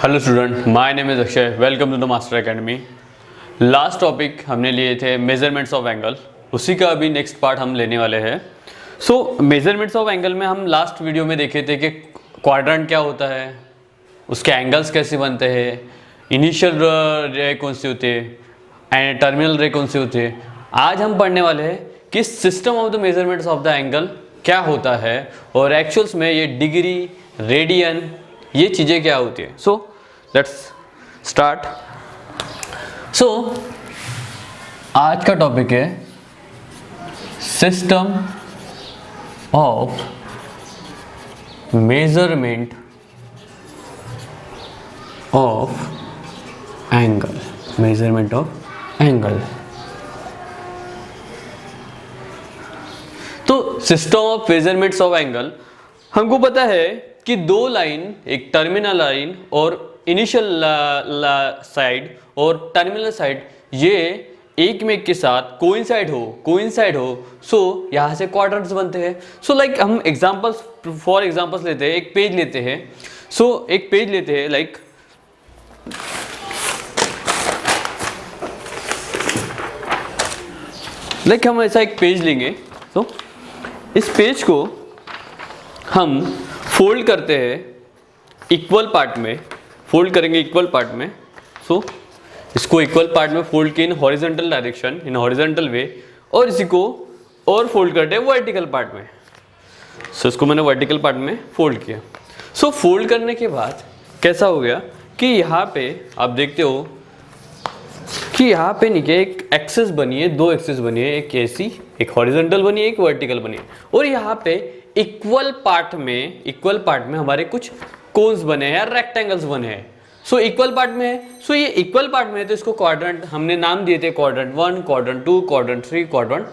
Hello student, my name is Akshay. Welcome to the master academy. Last topic हमने लिए थे measurements of angle, उसी का अभी नेक्स्ट पार्ट हम लेने वाले हैं। सो मेजरमेंट्स ऑफ एंगल में हम लास्ट वीडियो में देखे थे कि क्वाड्रेंट क्या होता है, उसके एंगल्स कैसे बनते हैं, इनिशियल रे कौन से होते एंड टर्मिनल रे कौन से होते। आज हम पढ़ने वाले हैं कि system of the measurements of the angle क्या होता है और एक्चुअल्स में ये डिग्री, रेडियन, ये चीज़ें क्या होती है। So let's start. सो आज का टॉपिक है system of measurement of angle, measurement of angle. तो system of measurements of angle, हमको पता है कि दो लाइन, एक टर्मिनल लाइन और इनिशियल साइड और टर्मिनल साइड, ये एक में के साथ कोइंसाइड हो सो यहाँ से क्वाड्रेंट्स बनते हैं। सो लाइक हम एग्जांपल्स, फॉर एग्जांपल्स लेते हैं, एक पेज लेते हैं। सो एक पेज लेते हैं, लाइक हम ऐसा एक पेज लेंगे। तो इस पेज को हम फोल्ड करते हैं इक्वल पार्ट में, फोल्ड करेंगे इक्वल पार्ट में। सो इसको इक्वल पार्ट में फोल्ड किए in horizontal direction, in horizontal way, और इसी को और फोल्ड करते हैं वर्टिकल पार्ट में। सो इसको मैंने वर्टिकल पार्ट में फोल्ड किया। सो फोल्ड करने के बाद कैसा हो गया कि यहाँ पे आप देखते हो कि यहाँ पे नीचे एक एक्सिस बनी है, दो एक्सिस बनी है, एक ऐसी, एक हॉरिजॉन्टल बनी है, एक वर्टिकल बनी है, और यहाँ पे इक्वल पार्ट में हमारे कुछ कोन्स बने हैं, रेक्टेंगल्स बने हैं। सो इक्वल पार्ट में है, सो ये इक्वल पार्ट में है तो इसको क्वाड्रेंट हमने नाम दिए थे, क्वाड्रेंट 1, क्वाड्रेंट 2, क्वाड्रेंट 3, क्वाड्रेंट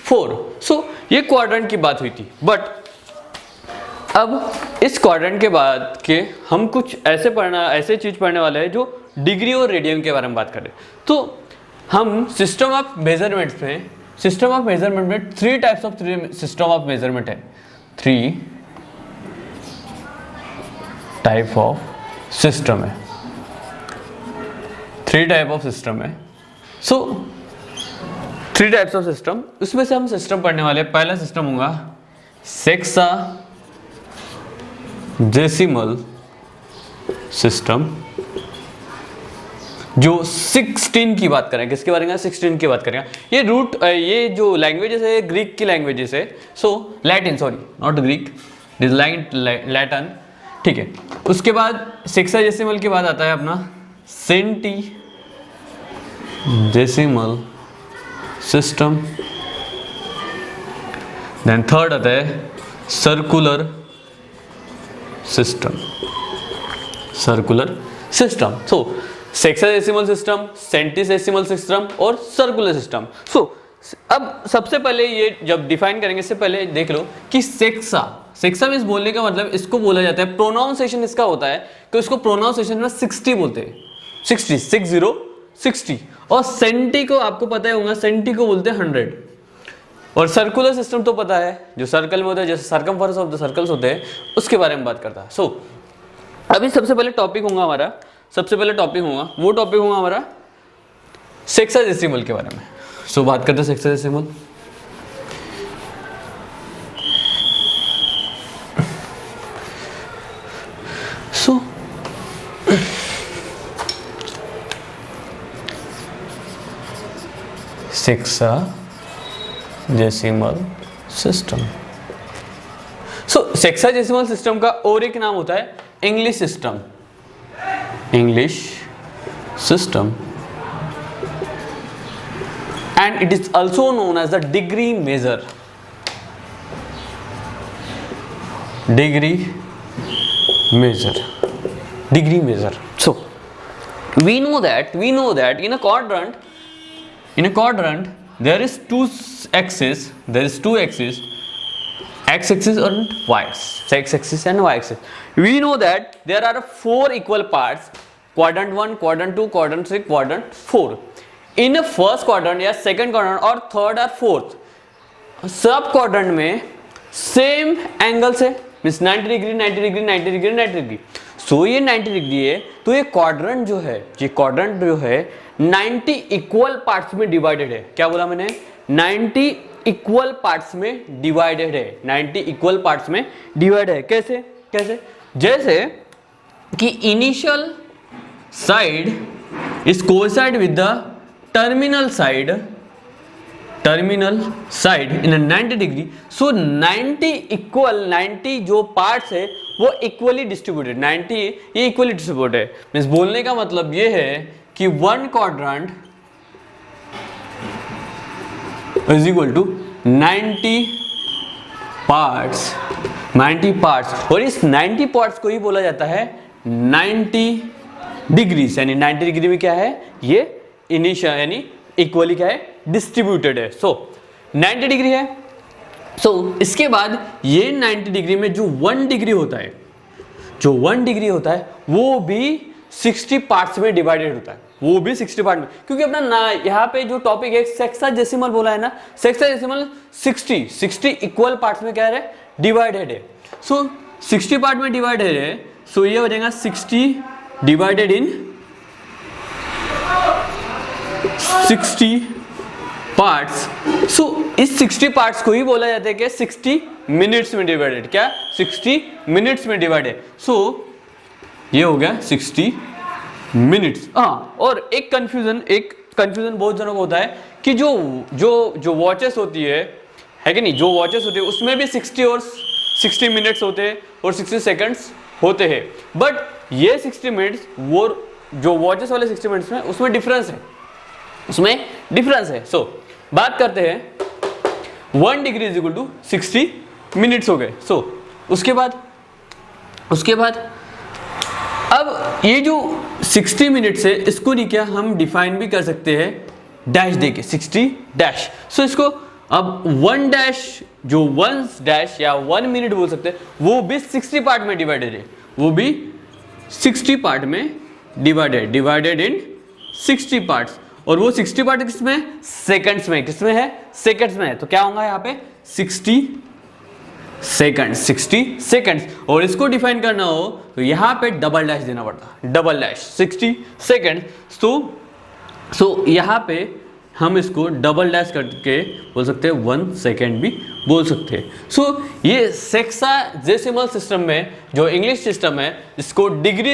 4। सो ये क्वाड्रेंट की बात हुई थी। बट अब इस क्वाड्रेंट के बाद के हम कुछ ऐसे चीज पढ़ने वाले हैं जो डिग्री और रेडियन के बारे में बात करें। तो हम सिस्टम ऑफ मेजरमेंट में three types of system of measurement है, 3 टाइप ऑफ सिस्टम है, 3 टाइप ऑफ सिस्टम है। सो 3 टाइप्स ऑफ सिस्टम, उसमें से हम सिस्टम पढ़ने वाले हैं। पहला सिस्टम होगा सेक्साडेसिमल सिस्टम, जो 16 की बात करें। किसके बारे में? 16 की बात करेंगे। ये जो लैंग्वेजेस है ग्रीक की लैंग्वेजेस है। So Latin, sorry not Greek, this Latin, ठीक है। उसके बाद सेक्साडेसिमल के बाद आता है अपना सेंटीडेसिमल सिस्टम। देन थर्ड आता है सर्कुलर सिस्टम। सो सेक्साडेसिमल सिस्टम, सेंटीडेसिमल सिस्टम और सर्कुलर सिस्टम। सो अब सबसे पहले ये जब डिफाइन करेंगे, इससे पहले देख लो कि सेक्सा मींस बोलने का मतलब, इसको बोला जाता है, प्रोनाउंसिएशन इसका होता है कि उसको प्रोनाउंसिएशन में 60 बोलते हैं, 60। और सेंटी को आपको पता ही होगा, सेंटी को बोलते हैं 100। और सर्कुलर सिस्टम तो पता है, जो सर्कल में होता है, जैसे सर्कमफरेंस ऑफ द सर्कल्स होते हैं, उसके बारे में बात करता है। सो अभी सबसे पहले टॉपिक होगा वो टॉपिक होगा हमारा सेक्साडेसिमल के बारे में। सो बात करते हैं सेक्साडेसिमल। सो सेक्साडेसिमल सिस्टम। सो सेक्साडेसिमल सिस्टम का और एक नाम होता है English system, and it is also known as the degree measure. So we know that in a quadrant there is two axes, x-axis and x-axis and y-axis. We know that there are 4 equal parts, quadrant 1, quadrant 2, quadrant 3, quadrant 4. In a first quadrant या second quadrant और third और fourth सब quadrant में same angles है, means 90 degree 90 degree 90 degree 90 degree. So ये 90 degree है, तो ये क्वाड्रेंट जो है, ये क्वाड्रेंट जो है 90 इक्वल पार्ट्स में डिवाइडेड है। क्या बोला मैंने? 90 इक्वल पार्ट्स में डिवाइडेड है, 90 इक्वल पार्ट्स में डिवाइड है। कैसे? कैसे? जैसे कि initial side is coincide with the terminal side in 90 degree, so 90 equal, 90 जो पार्ट्स है वो इक्वली डिस्ट्रीब्यूटेड, 90 ये इक्वली डिस्ट्रीब्यूटेड है। मींस बोलने का मतलब ये है कि one quadrant is equal to 90 parts, 90 parts, और इस 90 पार्ट्स को ही बोला जाता है 90 डिग्रीज, यानी 90 डिग्री में क्या है, ये इनिशियल यानी इक्वली क्या है, डिस्ट्रीब्यूटेड है। सो 90 डिग्री है। सो इसके बाद ये 90 डिग्री में जो 1 डिग्री होता है, जो 1 डिग्री होता है वो भी 60 पार्ट्स में डिवाइडेड होता है, वो भी 60 पार्ट में, क्योंकि अपना ना यहाँ पे जो टॉपिक है सेक्साडेसिमल बोला है ना, सेक्साडेसिमल 60 इक्वल पार्ट्स में क्या है, डिवाइडेड है। सो 60 पार्ट में डिवाइडेड है, सो ये हो जाएगा 60 डिवाइडेड इन 60 पार्ट्स। सो इस 60 पार्ट्स को ही बोला जाता है कि 60 मिनट्स में डिवाइडेड, क्या 60 मिनट्स में डिवाइडेड। सो ये हो गया 60 मिनट्स। हाँ, और एक कंफ्यूजन बहुत जनों को होता है कि जो वॉचेस होती है कि नहीं, जो वॉचेस होती है उसमें भी 60 और 60 मिनट्स होते हैं और 60 सेकंड्स होते हैं, बट ये 60 मिनट्स वो जो वॉचेस वाले 60 मिनट्स में उसमें डिफरेंस है, उसमें डिफरेंस है। सो बात करते हैं 1 degree is equal to 60 minutes हो गए। सो उसके बाद अब ये जो 60 मिनट्स है इसको नहीं क्या हम डिफाइन भी कर सकते हैं डैश देके, 60 डैश। सो इसको अब 1 डैश, जो 1 डैश या 1 मिनट बोल सकते हैं, वो भी 60 पार्ट में डिवाइडेड है, वो भी 60 पार्ट में डिवाइडेड इन 60 पार्ट्स, और वो 60 पार्ट किसमें, सेकंड्स में, किसमें है, सेकंड्स में है। तो क्या होगा यहाँ पे 60 सेकंड्स, और इसको डिफाइन करना हो तो यहाँ पे डबल डैश देना पड़ता, डबल डैश 60 सेकंड। सो यहाँ पे हम इसको डबल डैश करके बोल सकते हैं 1 सेकेंड भी बोल सकते हैं। सो ये सेक्साडेसिमल सिस्टम में जो इंग्लिश सिस्टम है, इसको डिग्री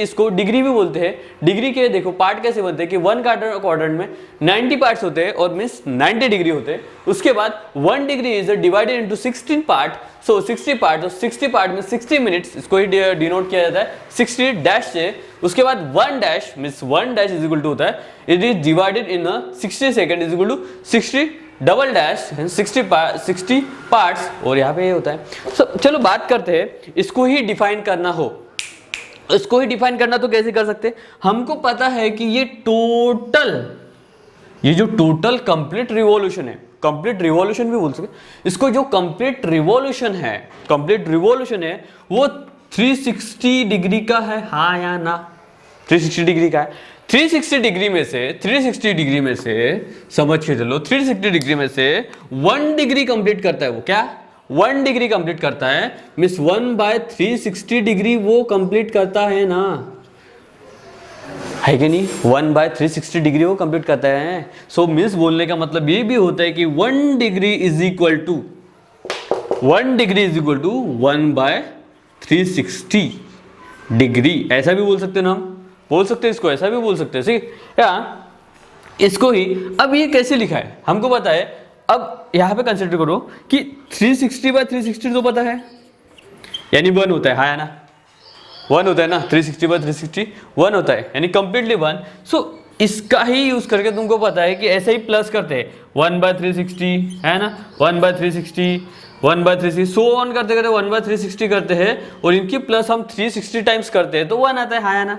इसको डिग्री भी बोलते हैं। डिग्री के देखो पार्ट कैसे बनते हैं कि 1 क्वाड्रेंट में 90 पार्ट्स होते हैं और मीन्स 90 डिग्री होते हैं। उसके बाद 1 degree is divided into 16 part, so 60 part, तो 60 पार्ट में 60 मिनट्स, इसको ही डिनोट किया जाता है 60 डैश से। उसके बाद 1 dash means 1 dash is equal to होता है it is divided in 60 second is equal to 60 double dash 60 parts, और यहाँ पे ये होता है। चलो बात करते हैं, इसको ही डिफाइन करना हो, इसको ही डिफाइन करना तो कैसे कर सकते हैं। हमको पता है कि ये जो टोटल कंप्लीट रिवॉल्यूशन है, कंप्लीट रिवॉल्यूशन भी बोल सकते, इसको जो कंप्लीट रिवॉल्यूशन है वो 360 डिग्री का है, हाँ या ना, 360 डिग्री का है। 360 डिग्री में से समझ के चलो, 360 डिग्री में से 1 डिग्री कंप्लीट करता है, वो क्या 1 डिग्री कंप्लीट करता है, मीन्स 1/360 डिग्री वो कंप्लीट करता है ना, है कि नहीं, 1/360 डिग्री वो कंप्लीट करता है। सो मीन्स बोलने का मतलब ये भी होता है कि 1 degree is equal to 1/360 degree, ऐसा भी बोल सकते हैं ना, हम बोल सकते हैं इसको, ऐसा भी बोल सकते हैं, ठीक है। इसको ही अब ये कैसे लिखा है हमको पता है। अब यहाँ पे कंसिडर करो कि 360/360 तो पता है, यानी 1 होता है, हाँ या ना, 1 होता है ना, 360/360 1 होता है, यानी कंप्लीटली 1। सो इसका ही यूज करके तुमको पता है कि ऐसे ही प्लस करते हैं 1/360, है ना, 1/360 1/360 सो ऑन करते करते 1/360 करते हैं, और इनकी प्लस हम 360 टाइम्स करते हैं तो 1 आता है, हाँ या ना,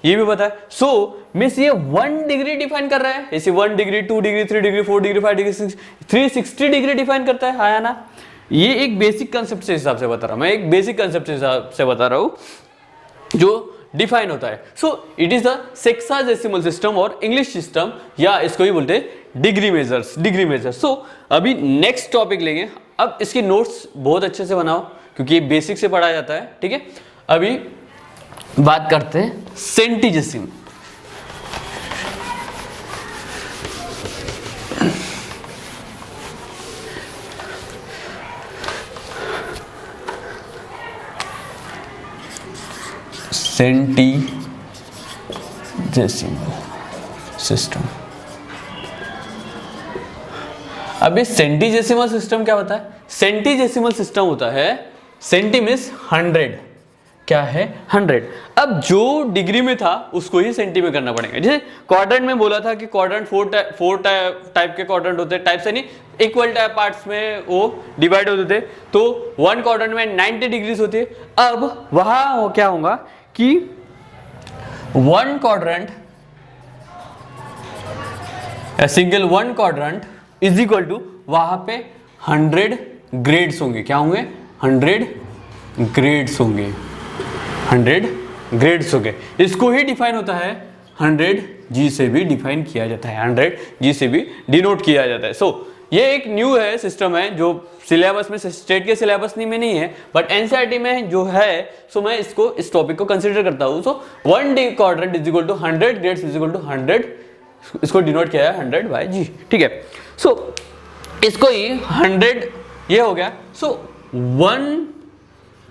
ये भी पता है। सो मीन्स ये 1 डिग्री डिफाइन कर रहा है, ऐसे 1 degree 2 degree 3 degree 4 degree 5 degree 360 degree define करता है, हाँ या ना। ये एक बेसिक कंसेप्ट से हिसाब से बता रहा हूं मैं, एक बेसिक कंसेप्ट से हिसाब से बता रहा हूं जो डिफाइन होता है। So it is the sexagesimal system और इंग्लिश सिस्टम, या इसको ही बोलते हैं डिग्री मेजर्स। सो अभी नेक्स्ट टॉपिक लेंगे। अब इसके नोट्स बहुत अच्छे से बनाओ क्योंकि ये बेसिक से पढ़ाया जाता है, ठीक है। अभी बात करते हैं सेंटीजेसिमल। सेंटीजेसिमल सिस्टम। अब ये सेंटीजेसिमल सिस्टम क्या होता है? सेंटीजेसिमल सिस्टम होता है, सेंटी मीन्स 100, क्या है 100। अब जो डिग्री में था उसको ही सेंटी में करना पड़ेगा। जैसे क्वाड्रेंट में बोला था कि क्वाड्रेंट फोर टाइप के क्वाड्रेंट होते हैं, टाइप से नहीं, इक्वल टाइप पार्ट्स में वो डिवाइड होते थे, तो वन क्वाड्रेंट में 90 डिग्रीज होती है। अब वहां क्या होगा कि one quadrant, single one quadrant is equal to, वहां पे 100 ग्रेड्स होंगे। क्या होंगे? 100 ग्रेड्स होंगे, 100 ग्रेड्स हो गए। इसको ही डिफाइन होता है 100 जी से भी डिफाइन किया जाता है, 100 जी से भी डिनोट किया जाता है। सो ये एक न्यू है सिस्टम है जो सिलेबस में, स्टेट के सिलेबस में नहीं है, बट एनसीईआरटी में जो है। सो मैं इसको, इस टॉपिक को कंसीडर करता हूँ। So 1 D quadrant is equal to 100 grades is equal to 100, इसको डिनोट किया है 100 बाय जी, ठीक है। सो इसको ही 100 ये हो गया। सो 1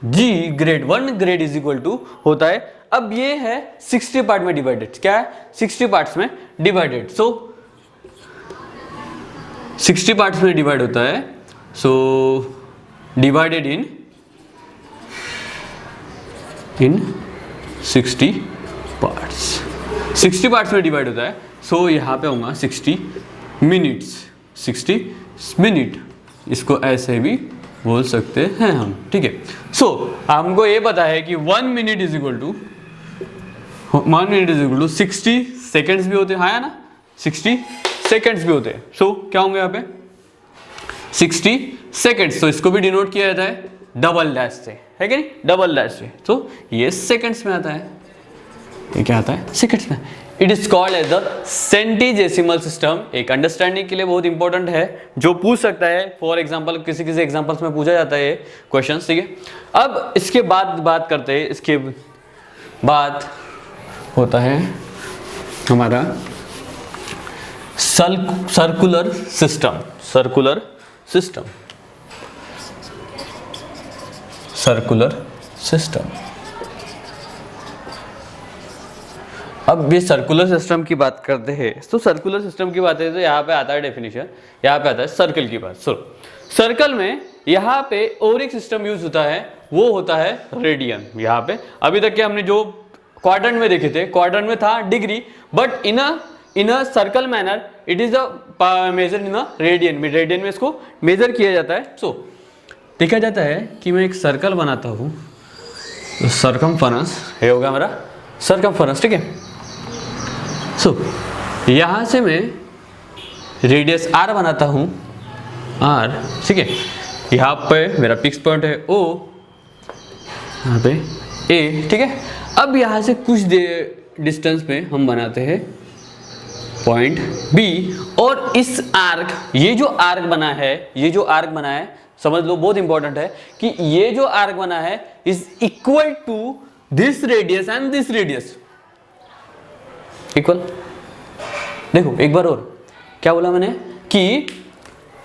जी grade, 1 grade is equal to होता है, अब ये है 60 पार्ट में डिवाइडेड। क्या है? 60 पार्ट्स में डिवाइडेड। सो 60 पार्ट्स में डिवाइड होता है। So divided in 60 parts, 60 parts में डिवाइड होता है। सो यहाँ पे होगा 60 मिनट्स, 60 मिनट, इसको ऐसे भी बोल सकते हैं हम, ठीक है। सो हमको ये पता है कि 1 minute is equal to 60 seconds भी होते हैं, हाँ ना, 60 सेकेंड्स भी होते हैं। सो क्या होंगे यहाँ पे 60 सेकेंड्स। तो इसको भी डिनोट किया जाता है डबल डैश से, है कि नहीं, डबल डैश से। तो ये सेकेंड्स में आता है, ये क्या आता है? सेकेंड्स में। It is called as the centesimal system. एक अंडरस्टैंडिंग के लिए बहुत इंपॉर्टेंट है, जो पूछ सकता है, फॉर एग्जांपल किसी एग्जांपल्स में पूछा जाता है क्वेश्चन, ठीक है। अब इसके बाद बात करते हैं, इसके बाद होता है हमारा circular system. Circular system, circular system. अब ये सर्कुलर सिस्टम की बात करते हैं, तो सर्कुलर सिस्टम की बात है तो यहाँ पे आता है डेफिनेशन, यहाँ पे आता है सर्कल की बात। सर्कल में यहाँ पे और एक सिस्टम यूज होता है, वो होता है रेडियन। यहाँ पे अभी तक के हमने जो क्वाड्रेंट में देखे थे, क्वाड्रेंट में था degree, but in a circle manner it is a measure in a radian. Radian में इसको मेजर किया जाता है। सो देखा जाता है कि मैं एक सर्कल बनाता हूँ, तो सर्कमफरेंस ये होगा हमारा सर्कमफरेंस, ठीक है। सो यहाँ से मैं रेडियस r बनाता हूँ, r, ठीक है। यहाँ पे मेरा फिक्स पॉइंट है O, यहाँ पे A, ठीक है। अब यहाँ से कुछ डिस्टेंस पे हम बनाते हैं पॉइंट B, और इस आर्क, ये जो आर्क बना है, ये जो आर्क बना है, समझ लो बहुत इंपॉर्टेंट है कि ये जो आर्क बना है is equal to this radius and this radius, equal. देखो एक बार और, क्या बोला मैंने कि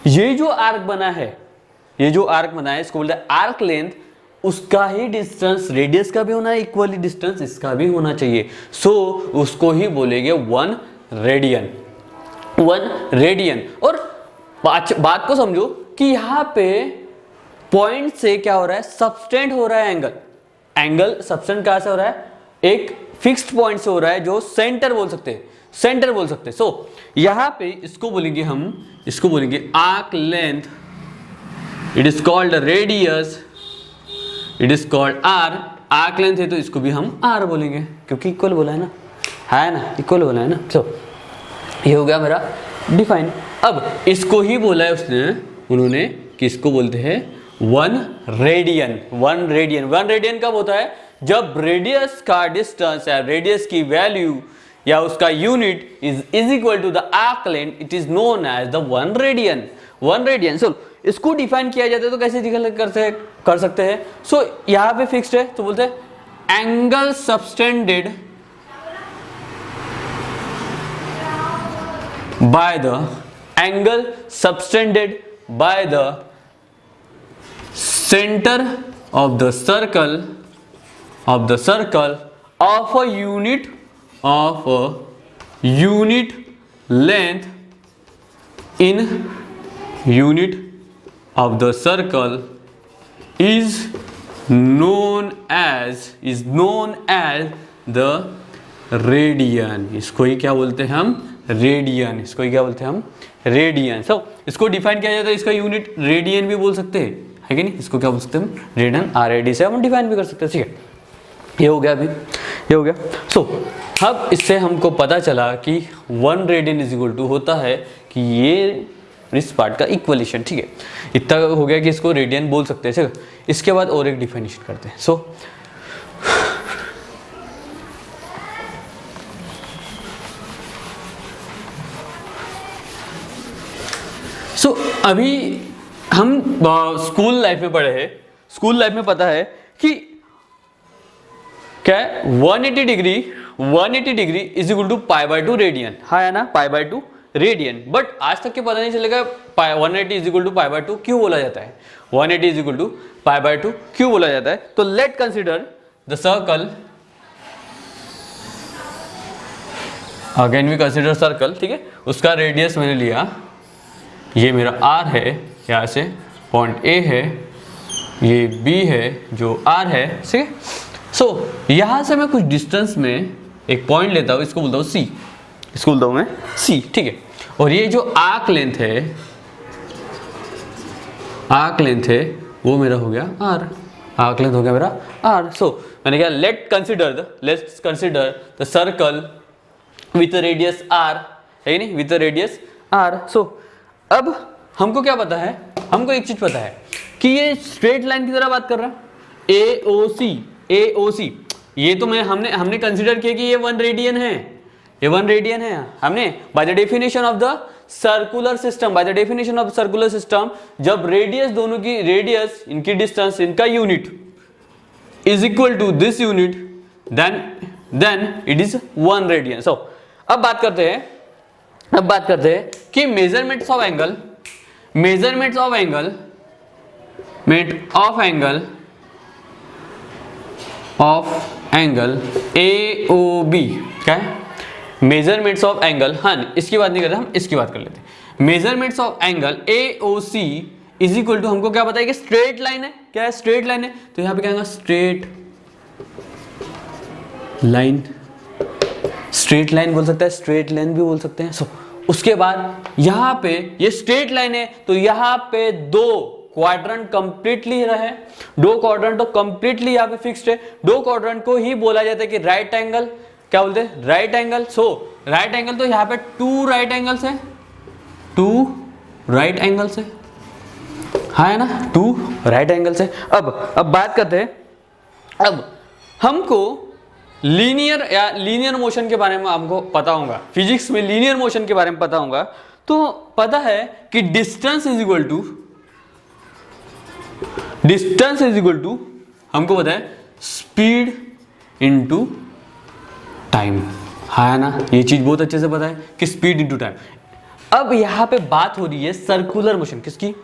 ये जो आर्क बना है, ये जो आर्क बना है, इसको बोलते हैं आर्क लेंथ, उसका ही डिस्टेंस रेडियस का भी होना है, इक्वली डिस्टेंस इसका भी होना चाहिए। सो उसको ही बोलेंगे 1 रेडियन, 1 रेडियन। और बात को समझो कि यहाँ पे पॉइंट से क्या हो रहा है, सबटेंड हो रहा है एंगल। एंगल सबटेंड कहाँ से हो रहा है? एक फिक्स्ड पॉइंट से हो रहा है, जो सेंटर बोल सकते हैं, सेंटर बोल सकते हैं। सो यहाँ पे इसको बोलेंगे हम, इसको बोलेंगे arc length, it is called radius, it is called R. Arc length है तो इसको भी हम आर बोलेंगे, क्योंकि इक्वल बोला है ना, है ना, इक्वल बोला है ना। सो ये हो गया मेरा डिफाइन। अब इसको ही बोला है उन्होंने कि इसको बोलते हैं 1 रेडियन। 1 रेडियन, 1 रेडियन कब होता है? जब रेडियस का डिस्टेंस या रेडियस की वैल्यू या उसका unit is equal to the arc length, it is known as the 1 radian. 1 radian. So इसको डिफाइन किया जाता है तो कैसे कर सकते हैं? सो यहाँ पे फिक्स्ड है तो बोलते हैं angle subtended by the angle subtended by the center of the circle of a unit length in unit of the circle is known as the radian. इसको ही क्या बोलते हैं हम? रेडियन. इसको ही क्या बोलते हैं हम? रेडियन. सो इसको डिफाइन किया जाता है, इसका यूनिट रेडियन भी बोल सकते हैं, है कि नहीं? इसको क्या बोल सकते हैं हम? रेडियन. RAD से हम डिफाइन भी कर सकते हैं. ठीक है, ये हो गया. अभी ये हो गया. सो अब इससे हमको पता चला कि 1 रेडियन इज इक्वल टू होता है कि ये इस पार्ट का इक्वलेशन. ठीक है, इतना हो गया कि इसको रेडियन बोल सकते हैं. ठीक है, इसके बाद और एक डिफाइनेशन करते हैं. सो अभी हम स्कूल लाइफ में पढ़े हैं. स्कूल लाइफ में पता है कि क्या है? 180 degree is equal to π/2 radian. हाँ है ना, π/2 रेडियन. बट आज तक के पता नहीं चलेगा 180 इज इक्वल टू π/2 क्यों बोला जाता है. 180 इज इक्वल टू π/2 क्यों बोला जाता है? तो let consider the circle. Again we consider circle. ठीक है, उसका रेडियस मैंने लिया, ये मेरा R है, यहाँ से पॉइंट A है, ये B है जो R है. ठीक है, सो यहाँ से मैं कुछ डिस्टेंस में एक पॉइंट लेता हूँ, इसको बोलता हूँ C. इसको बोलता हूँ मैं C. ठीक है, और ये जो आर्क लेंथ है वो मेरा हो गया R. आर्क लेंथ हो गया मेरा R. सो मैंने क्या, let's consider the circle with radius R, है नहीं, विथ रेडियस R. सो अब हमको क्या पता है? हमको एक चीज पता है कि ये स्ट्रेट लाइन की तरह बात कर रहा है. AOC ये तो हमने कंसीडर किया कि ये 1 रेडियन है. ये 1 रेडियन है हमने by the definition of the circular system. जब रेडियस, दोनों की रेडियस, इनकी डिस्टेंस, इनका unit is equal to this unit, then it is 1 radian. So अब बात करते हैं कि मेजरमेंट्स ऑफ एंगल AOB. क्या है? Measurements of angle. हाँ, इसकी बात नहीं करते हम, इसकी बात कर लेते हैं. Measurements of angle AOC is equal to, हमको क्या पता है कि स्ट्रेट लाइन है. क्या है? स्ट्रेट लाइन है. तो यहाँ पे क्या होगा? स्ट्रेट लाइन बोल सकता है, स्ट्रेट लाइन भी बोल सकते हैं. सो उसके बाद यहाँ पे ये स्ट्रेट लाइन है, तो यहाँ पे 2 क्वाड्रेंट कंप्लीटली रहे. 2 क्वाड्रेंट तो कंप्लीटली यहाँ पे फिक्स्ड है. 2 क्वाड्रेंट को ही बोला जाता है कि राइट एंगल. क्या बोलते हैं? Right angle. So right angle, तो यहाँ पे 2 राइट एंगल्स है. 2 राइट एंगल्स है, हाँ है ना, 2 राइट एंगल्स है. अब बात करते हैं, अब हमको लीनियर मोशन के बारे में हमको पता होगा. फिजिक्स में लीनियर मोशन के बारे में पता होगा. तो पता है कि डिस्टेंस इज इक्वल टू हमको पता है स्पीड इनटू टाइम. हाँ है ना, ये चीज बहुत अच्छे से पता है कि स्पीड इनटू टाइम. अब यहाँ पे बात हो रही है सर्कुलर मोशन. किसकी?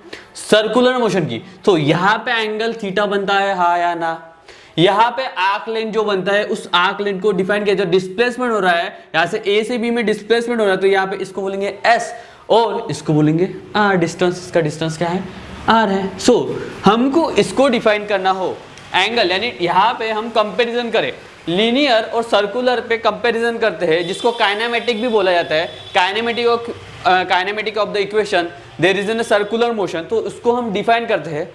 सर्कुलर मोशन की. तो यहाँ पे एंगल थीटा बनता है, हाँ या ना. यहाँ पे आर्क लेंथ जो बनता है, उस आर्क लेंथ को डिफाइन किया जाए. डिस्प्लेसमेंट हो रहा है यहाँ से A से B में डिस्प्लेसमेंट हो रहा है, तो यहाँ पे इसको बोलेंगे S और इसको बोलेंगे R. डिस्टेंस, इसका डिस्टेंस क्या है? R है. सो हमको इसको डिफाइन करना हो एंगल, यानी यहाँ पे हम कंपैरिजन करें, लीनियर और सर्कुलर पे कंपैरिजन करते हैं, जिसको काइनेमेटिक भी बोला जाता है. Kinematic of the equation there is in circular motion. तो उसको हम डिफाइन करते हैं.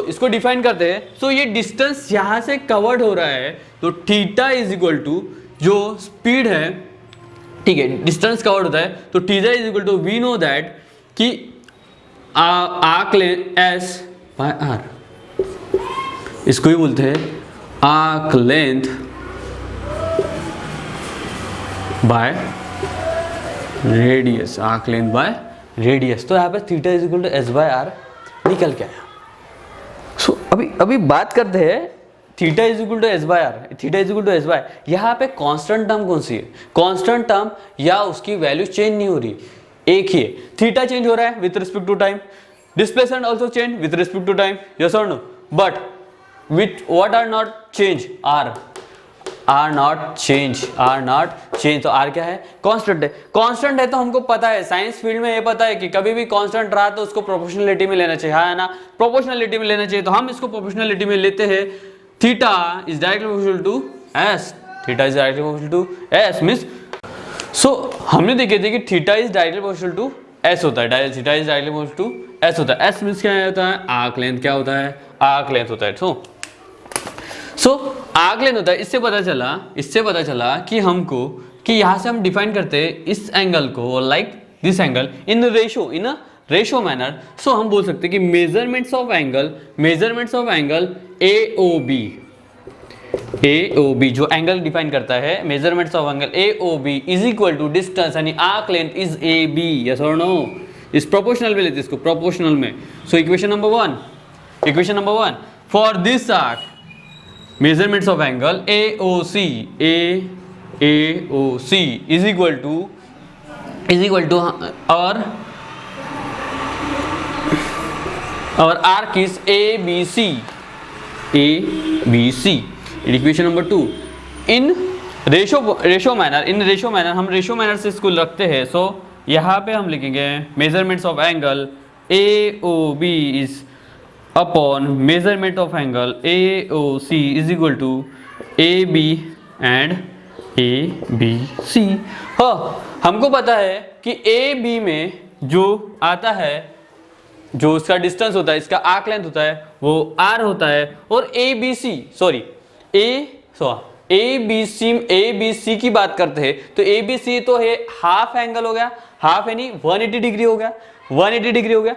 इसको डिफाइन करते हैं. ये डिस्टेंस यहाँ से कवर्ड हो रहा है, तो थीटा इज इक्वल टू जो स्पीड है, ठीक है, डिस्टेंस कवर्ड होता है, तो theta is equal to, we know that कि arc length S by R. इसको ही बोलते हैं arc length by radius. Arc length by radius. तो यहाँ पे theta is equal to S by R निकल के आया. अभी बात करते हैं theta is equal to S by R, theta is equal to S bye, यहाँ पे कांस्टेंट टर्म कौन सी है? कांस्टेंट टर्म या उसकी वैल्यू चेंज नहीं हो रही, एक ही है। थीटा चेंज हो रहा है with respect to time, displacement also change with respect to time, yes और no? But with what R not change? R not change, तो आर क्या है? कांस्टेंट है। कांस्टेंट है तो हमको पता है, साइंस फील्ड में ये पता है कि कभी भी कांस्टेंट रहा तो उसको प्रोपोर्शनलिटी में लेना चाहिए, है ना? प्रोपोर्शनलिटी में लेना चाहिए, तो हम इसको प्रोपोर्शनलिटी में लेते हैं। Theta is directly proportional to S, theta is directly proportional to S means, so हमने देखे थे कि theta is directly proportional to S होता है, theta is directly proportional to S होता है। एस मींस क्या होता है? Arc length. क्या होता है? आर्क लेंथ होता है। सो आर्क लेंथ होता है। इससे पता चला कि हमको, कि यहाँ से हम डिफाइन करते हैं इस एंगल को like this angle in ratio manner. So हम बोल सकते हैं कि मेजरमेंट्स ऑफ एंगल AOB जो एंगल डिफाइन करता है, measurements of angle AOB is equal to distance यानी arc length is AB, yes और नो? इस प्रोपोर्शनल में लेते हैं इसको, प्रोपोर्शनल में। So equation number 1 for this arc measurements of angle AOC is equal to our arc is ABC. Equation number 2 in ratio manner हम ratio manner से इसको रखते हैं। सो यहाँ पे हम लिखेंगे measurements of angle AOB is upon measurement of angle AOC is equal to AB and ABC। हाँ, हमको पता है कि AB में जो आता है, जो इसका डिस्टेंस होता है, इसका आर्क लेंथ होता है, वो R होता है, और ABC की बात करते हैं तो ABC तो है हाफ एंगल हो गया, हाफ यानी 180 डिग्री हो गया।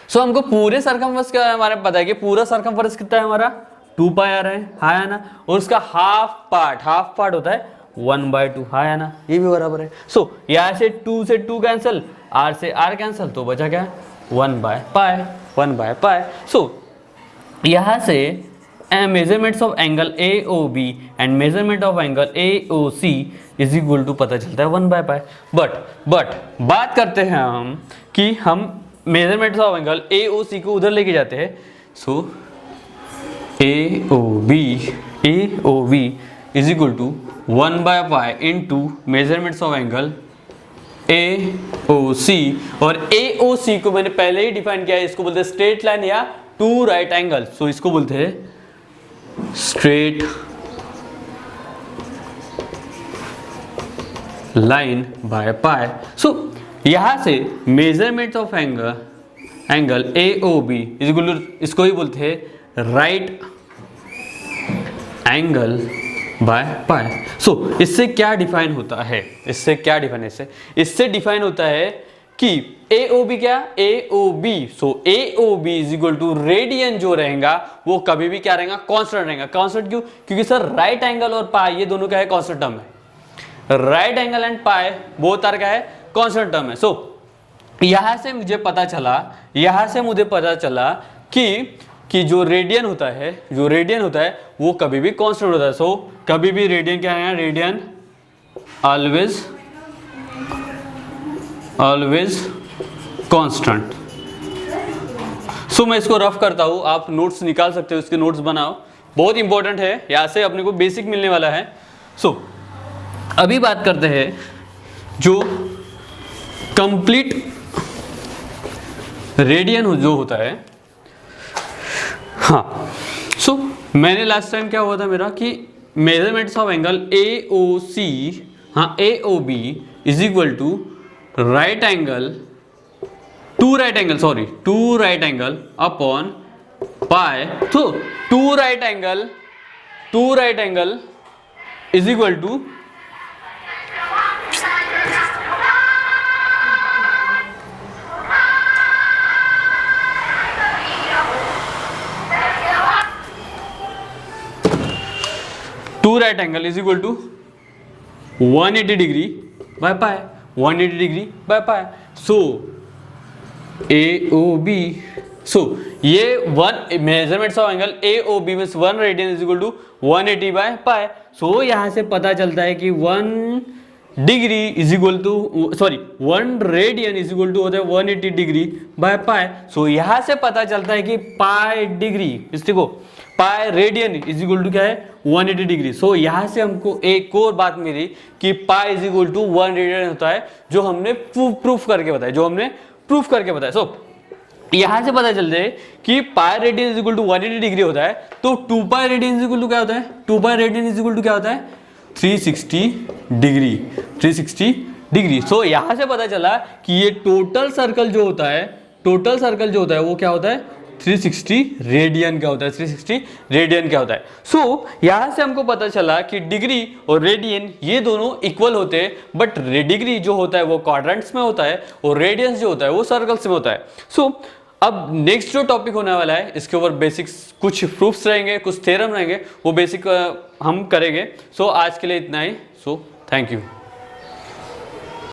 सो हमको पूरे सरकमफेरेंस का हमारे पता है कि पूरा सरकमफेरेंस कितना है हमारा? 2 पाई आर है ना? और उसका हाफ पार्ट होता है 1/2, है ना? ये भी बराबर है। सो यहाँ से 2 से 2 कैंसिल, R से R कैंसिल, तो बचा क्या? 1/पाई। सो यहाँ से measurements of angle AOB and measurement of angle AOC is equal to पता चलता है 1/पाई। बट बात करते हैं हम कि हम मेजरमेंट्स ऑफ एंगल AOC को उधर लेके जाते हैं। So AOB is equal to 1/पाई into measurements of angle AOC, और AOC को मैंने पहले ही डिफाइन किया है, इसको बोलते हैं स्ट्रेट लाइन या टू राइट एंगल। सो इसको बोलते हैं straight line by pi. So यहां से measurement of angle AOB is equal to, इसको ही बोलते हैं right angle by pi. So इससे क्या डिफाइन होता है? इससे डिफाइन होता है कि AOB क्या? So AOB is equal to radian जो रहेगा वो कभी भी क्या रहेगा? कांस्टेंट रहेगा। कांस्टेंट क्यों? क्योंकि सर राइट एंगल और पाई ये दोनों क्या है? कांस्टेंट टर्म है। Right angle and pi both are क्या है? कांस्टेंट टर्म है। सो यहां से मुझे पता चला कि जो रेडियन होता है वो कभी भी कांस्टेंट होता है। सो कभी भी रेडियन क्या है? Radian always constant. सो मैं इसको रफ करता हूं, आप नोट्स निकाल सकते हो, इसके नोट्स बनाओ, बहुत इंपॉर्टेंट है, यहाँ से अपने को बेसिक मिलने वाला है। सो अभी बात करते हैं जो कंप्लीट रेडियन जो होता है। हाँ, सो मैंने लास्ट टाइम क्या हुआ था मेरा कि measurements of angle AOB is equal to two right angle upon pi. तो two right angle is equal to right angle is equal to 180 degree by pi, 180 degree by pi. So AOB so ये one measurements of angle A O B means 1 radian is equal to 180 by pi. So यहाँ से पता चलता है कि 1 degree is equal to 1 radian is equal to होता है 180 degree by pi. So यहाँ से पता चलता है कि पाई डिग्री इस देखो pi radian is equal to क्या है 180 डिग्री। सो यहाँ से हमको एक और बात मिली कि pi is equal to 1 radian होता है, जो हमने प्रूफ करके बताया। सो यहां से पता चलता है कि pi radian is equal to 180 degree होता है, तो 2 pi radian is equal to क्या होता है, 2 pi radian is equal to क्या होता है 360 डिग्री। सो यहां से पता चला कि ये टोटल सर्कल जो होता है वो क्या होता है 360 रेडियन का होता है। सो यहां से हमको पता चला कि डिग्री और रेडियन ये दोनों इक्वल होते हैं, बट डिग्री जो होता है वो क्वाड्रेंट्स में होता है और रेडियंस जो होता है वो सर्कल्स में होता है। सो अब नेक्स्ट जो टॉपिक होने वाला है इसके ऊपर बेसिक्स कुछ प्रूफ्स रहेंगे, कुछ थ्योरम रहेंगे, वो बेसिक हम करेंगे। सो आज के लिए इतना ही। So thank you.